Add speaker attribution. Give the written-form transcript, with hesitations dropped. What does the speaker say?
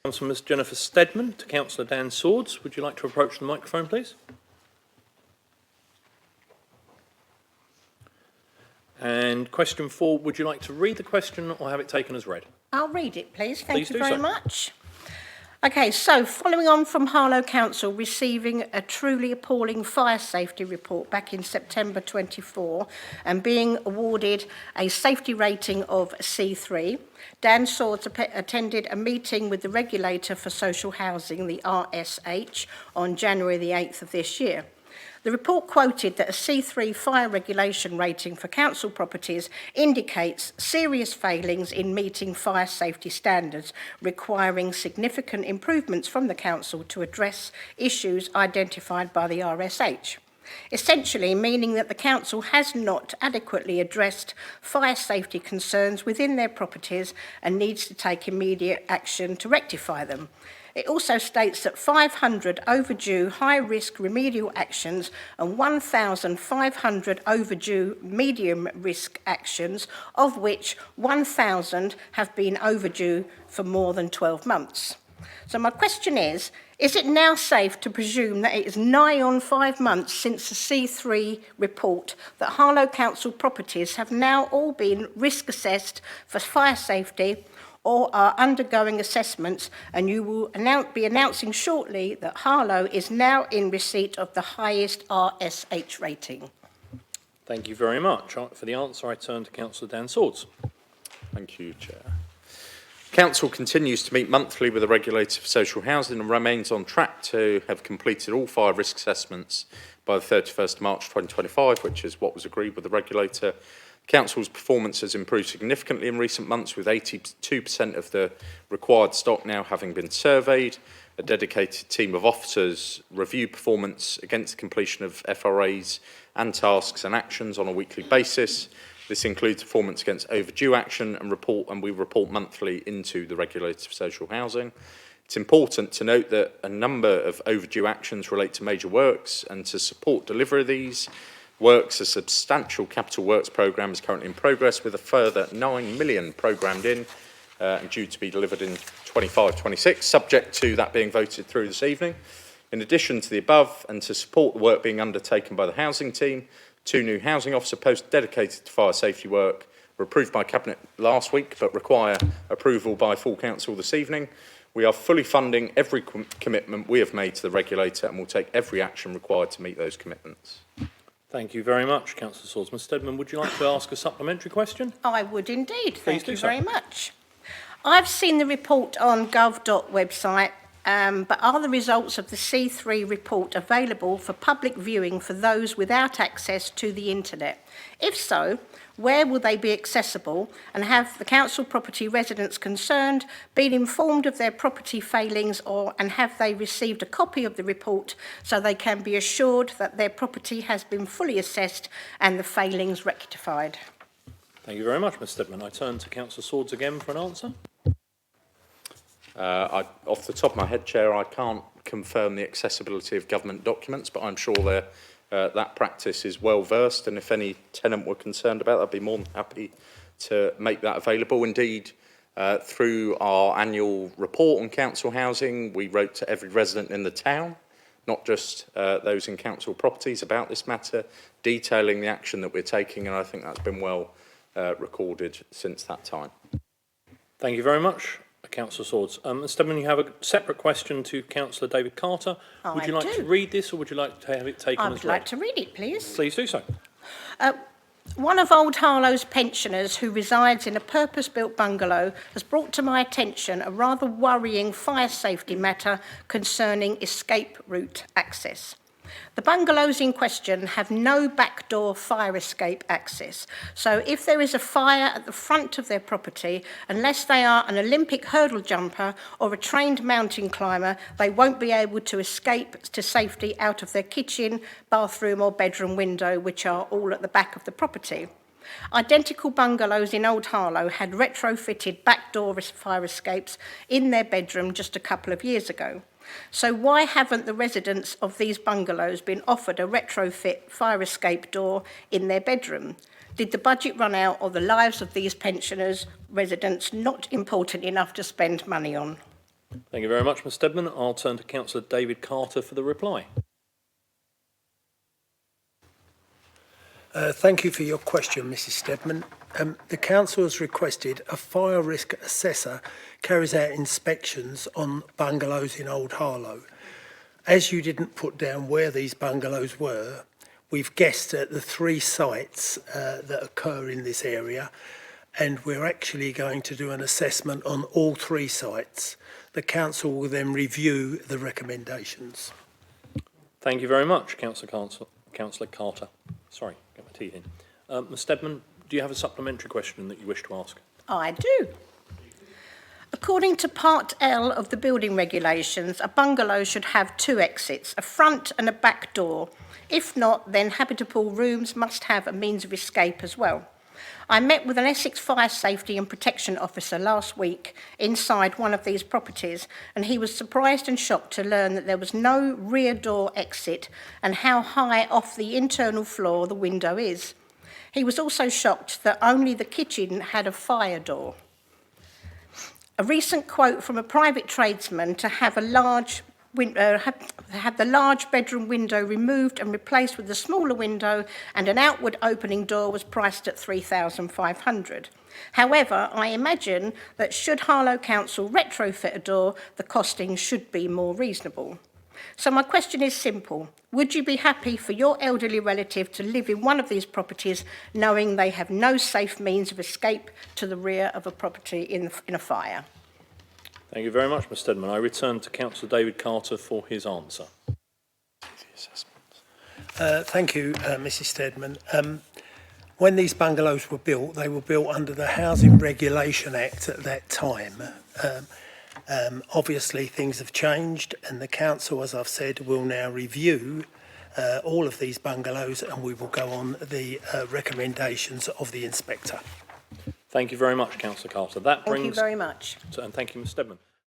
Speaker 1: Comes from Ms Jennifer Stedman to Councillor Dan Swords. Would you like to approach the microphone, please? And question 4, would you like to read the question or have it taken as read?
Speaker 2: I'll read it, please.
Speaker 1: Please
Speaker 2: Thank you very
Speaker 1: so.
Speaker 2: much. Okay, so following on from Harlow Council receiving a truly appalling fire safety report back in September 24 and being awarded a safety rating of C3, Dan Swords attended a meeting with the regulator for social housing, the RSH, on January the 8th of this year. The report quoted that a C3 fire regulation rating for council properties indicates serious failings in meeting fire safety standards, requiring significant improvements from the council to address issues identified by the RSH. Essentially meaning that the council has not adequately addressed fire safety concerns within their properties and needs to take immediate action to rectify them. It also states that 500 overdue high-risk remedial actions and 1,500 overdue medium-risk actions, of which 1,000 have been overdue for more than 12 months. So my question is it now safe to presume that it is nigh on 5 months since the C3 report that Harlow Council properties have now all been risk assessed for fire safety or are undergoing assessments, and you will be announcing shortly that Harlow is now in receipt of the highest RSH rating?
Speaker 1: Thank you very much. For the answer, I turn to Councillor Dan Swords.
Speaker 3: Thank you, Chair. Council continues to meet monthly with the regulator for social housing and remains on track to have completed all fire risk assessments by the 31st of March 2025, which is what was agreed with the regulator. Council's performance has improved significantly in recent months, with 82% of the required stock now having been surveyed. A dedicated team of officers review performance against completion of FRAs and tasks and actions on a weekly basis. This includes performance against overdue action and we report monthly into the regulator for social housing. It's important to note that a number of overdue actions relate to major works, and to support delivery of these works, a substantial capital works programme is currently in progress, with a further 9 million programmed in and due to be delivered in 25-26, subject to that being voted through this evening. In addition to the above, and to support the work being undertaken by the housing team, 2 new housing officer posts dedicated to fire safety work were approved by Cabinet last week, but require approval by full council this evening. We are fully funding every commitment we have made to the regulator, and will take every action required to meet those commitments.
Speaker 1: Thank you very much, Councillor Swords. Ms Stedman, would you like to ask a supplementary question?
Speaker 2: I would indeed. Thank you very
Speaker 1: so.
Speaker 2: much. I've seen the report on gov.uk website, but are the results of the C3 report available for public viewing for those without access to the internet? If so, where will they be accessible, and have the council property residents concerned been informed of their property failings, and have they received a copy of the report so they can be assured that their property has been fully assessed and the failings rectified?
Speaker 1: Thank you very much, Ms Stedman. I turn to Councillor Swords again for an answer.
Speaker 3: Off the top of my head, Chair, I can't confirm the accessibility of government documents, but I'm sure that practice is well versed, and if any tenant were concerned about that, I'd be more than happy to make that available. Indeed, through our annual report on council housing, we wrote to every resident in the town, not just those in council properties, about this matter, detailing the action that we're taking, and I think that's been well recorded since that time.
Speaker 1: Thank you very much, Councillor Swords. Ms Stedman, you have a separate question to Councillor David Carter. Would you like to read this, or would you like to have it taken as read?
Speaker 2: I would like to read it, please.
Speaker 1: Please do so.
Speaker 2: One of Old Harlow's pensioners who resides in a purpose-built bungalow has brought to my attention a rather worrying fire safety matter concerning escape route access. The bungalows in question have no backdoor fire escape access, so if there is a fire at the front of their property, unless they are an Olympic hurdle jumper or a trained mountain climber, they won't be able to escape to safety out of their kitchen, bathroom or bedroom window, which are all at the back of the property. Identical bungalows in Old Harlow had retrofitted backdoor fire escapes in their bedroom just a couple of years ago. So why haven't the residents of these bungalows been offered a retrofit fire escape door in their bedroom? Did the budget run out, or the lives of these pensioners, residents, not important enough to spend money on?
Speaker 1: Thank you very much, Mr Steadman. I'll turn to Councillor David Carter for the reply.
Speaker 4: Thank you for your question, Mrs Steadman. The Council has requested a fire risk assessor carries out inspections on bungalows in Old Harlow. As you didn't put down where these bungalows were, we've guessed at the 3 sites that occur in this area, and we're actually going to do an assessment on all 3 sites. The Council will then review the recommendations.
Speaker 1: Thank you very much, Councillor Carter. Sorry, get my teeth in. Mr Steadman, do you have a supplementary question that you wish to ask?
Speaker 2: I do. According to Part L of the building regulations, a bungalow should have 2 exits, a front and a back door. If not, then habitable rooms must have a means of escape as well. I met with an Essex Fire Safety and Protection Officer last week inside one of these properties, and he was surprised and shocked to learn that there was no rear door exit and how high off the internal floor the window is. He was also shocked that only the kitchen had a fire door. A recent quote from a private tradesman to have the large bedroom window removed and replaced with a smaller window and an outward opening door was priced at £3,500. However, I imagine that should Harlow Council retrofit a door, the costing should be more reasonable. So my question is simple. Would you be happy for your elderly relative to live in one of these properties knowing they have no safe means of escape to the rear of a property in a fire?
Speaker 1: Thank you very much, Mr Steadman. I return to Councillor David Carter for his answer.
Speaker 4: Thank you, Mrs Steadman. When these bungalows were built, they were built under the Housing Regulation Act at that time. Obviously, things have changed, and the council, as I've said, will now review all of these bungalows, and we will go on the recommendations of the inspector.
Speaker 1: Thank you very much, Councillor Carter.
Speaker 2: Thank you very much.
Speaker 1: And thank you, Mr Steadman.